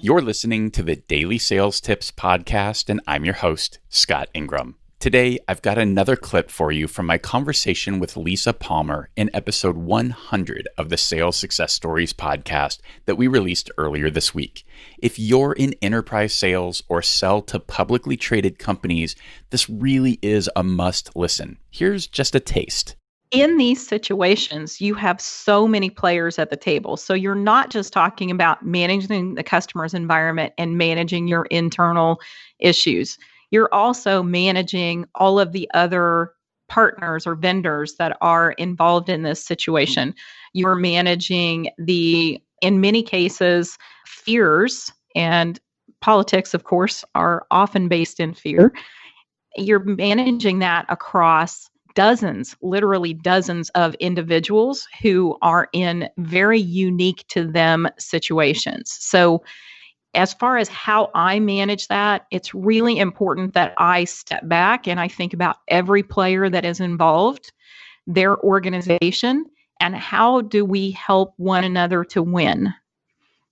You're listening to the Daily Sales Tips podcast, and I'm your host, Scott Ingram. Today, I've got another clip for you from my conversation with Lisa Palmer in episode 100 of the Sales Success Stories podcast that we released earlier this week. If you're in enterprise sales or sell to publicly traded companies, this really is a must listen. Here's just a taste. In these situations, you have so many players at the table. So you're not just talking about managing the customer's environment and managing your internal issues. You're also managing all of the other partners or vendors that are involved in this situation. You're managing in many cases, fears, and politics, of course, are often based in fear. You're managing that across literally dozens of individuals who are in very unique to them situations. So as far as how I manage that, it's really important that I step back and I think about every player that is involved, their organization, and how do we help one another to win.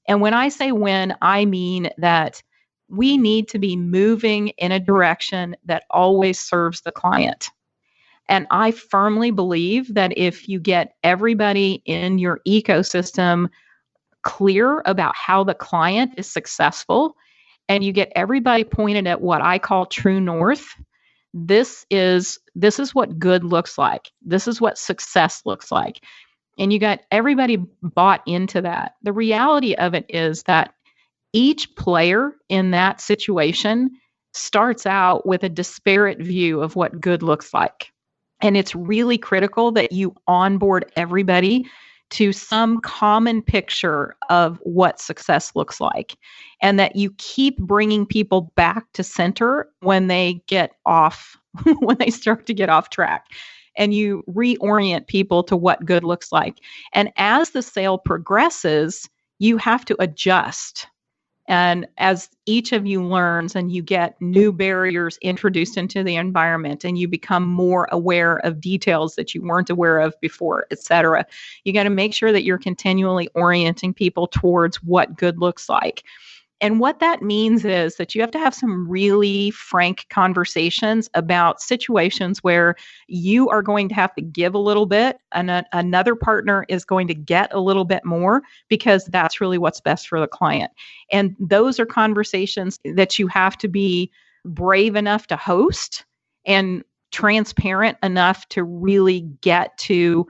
And when I say win, I mean that we need to be moving in a direction that always serves the client. And I firmly believe that if you get everybody in your ecosystem clear about how the client is successful, and you get everybody pointed at what I call true north, this is what good looks like. This is what success looks like. And you got everybody bought into that. The reality of it is that each player in that situation starts out with a disparate view of what good looks like. And it's really critical that you onboard everybody to some common picture of what success looks like, and that you keep bringing people back to center when they get off, when they start to get off track, and you reorient people to what good looks like. And as the sale progresses, you have to adjust. And as each of you learns and you get new barriers introduced into the environment and you become more aware of details that you weren't aware of before, et cetera, you got to make sure that you're continually orienting people towards what good looks like. And what that means is that you have to have some really frank conversations about situations where you are going to have to give a little bit and another partner is going to get a little bit more, because that's really what's best for the client. And those are conversations that you have to be brave enough to host and transparent enough to really get to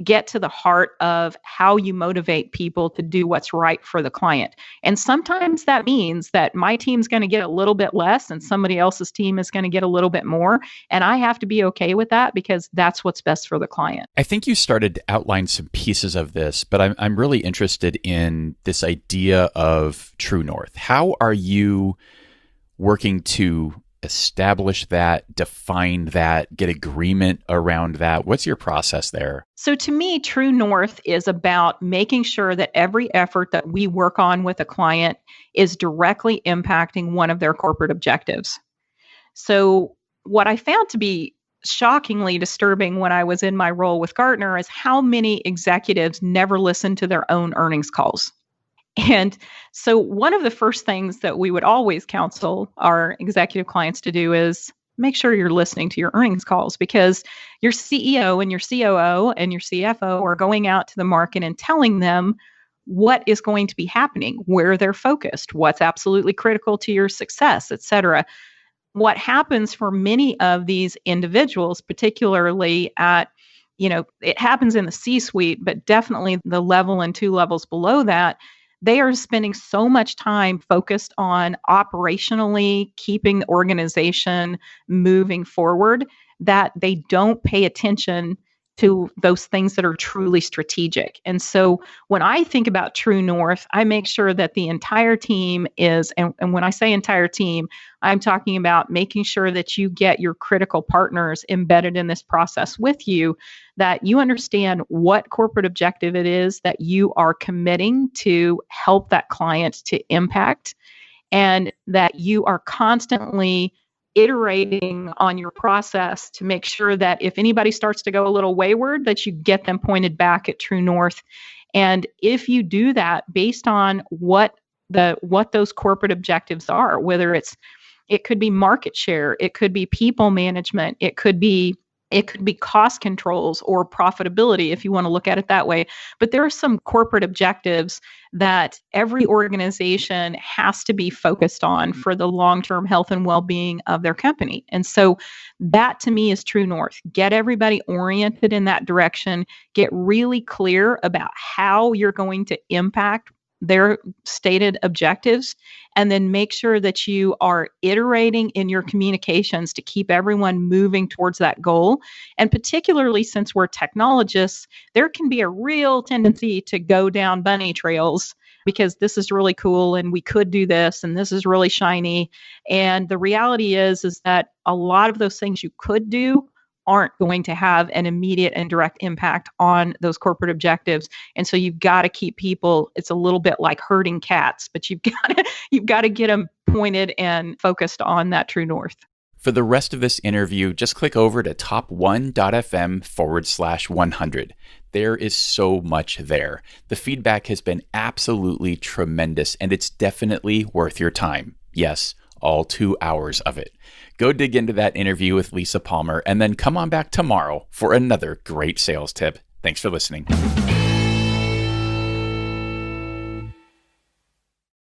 the heart of how you motivate people to do what's right for the client. And sometimes that means that my team's going to get a little bit less and somebody else's team is going to get a little bit more. And I have to be okay with that because that's what's best for the client. I think you started to outline some pieces of this, but I'm really interested in this idea of true north. How are you working to establish that, define that, get agreement around that? What's your process there? So to me, true north is about making sure that every effort that we work on with a client is directly impacting one of their corporate objectives. So what I found to be shockingly disturbing when I was in my role with Gartner is how many executives never listen to their own earnings calls. And so one of the first things that we would always counsel our executive clients to do is make sure you're listening to your earnings calls, because your CEO and your COO and your CFO are going out to the market and telling them what is going to be happening, where they're focused, what's absolutely critical to your success, et cetera. What happens for many of these individuals, particularly at, it happens in the C-suite, but definitely the level and 2 levels below that, they are spending so much time focused on operationally keeping the organization moving forward that they don't pay attention to those things that are truly strategic. And so when I think about true north, I make sure that the entire team is, and when I say entire team, I'm talking about making sure that you get your critical partners embedded in this process with you, that you understand what corporate objective it is that you are committing to help that client to impact, and that you are constantly iterating on your process to make sure that if anybody starts to go a little wayward, that you get them pointed back at true north. And if you do that based on what the what those corporate objectives are, whether it could be market share, it could be people management, it could be cost controls or profitability if you want to look at it that way. But there are some corporate objectives that every organization has to be focused on for the long-term health and well-being of their company. And so that to me is true north. Get everybody oriented in that direction, get really clear about how you're going to impact their stated objectives, and then make sure that you are iterating in your communications to keep everyone moving towards that goal. And particularly since we're technologists, there can be a real tendency to go down bunny trails because this is really cool and we could do this and this is really shiny. And the reality is that a lot of those things you could do aren't going to have an immediate and direct impact on those corporate objectives. And so you've got to keep people, it's a little bit like herding cats, but you've got to get them pointed and focused on that true north. For the rest of this interview, just click over to top1.fm/100. There is so much there. The feedback has been absolutely tremendous, and it's definitely worth your time. Yes, all 2 hours of it. Go dig into that interview with Lisa Palmer and then come on back tomorrow for another great sales tip. Thanks for listening.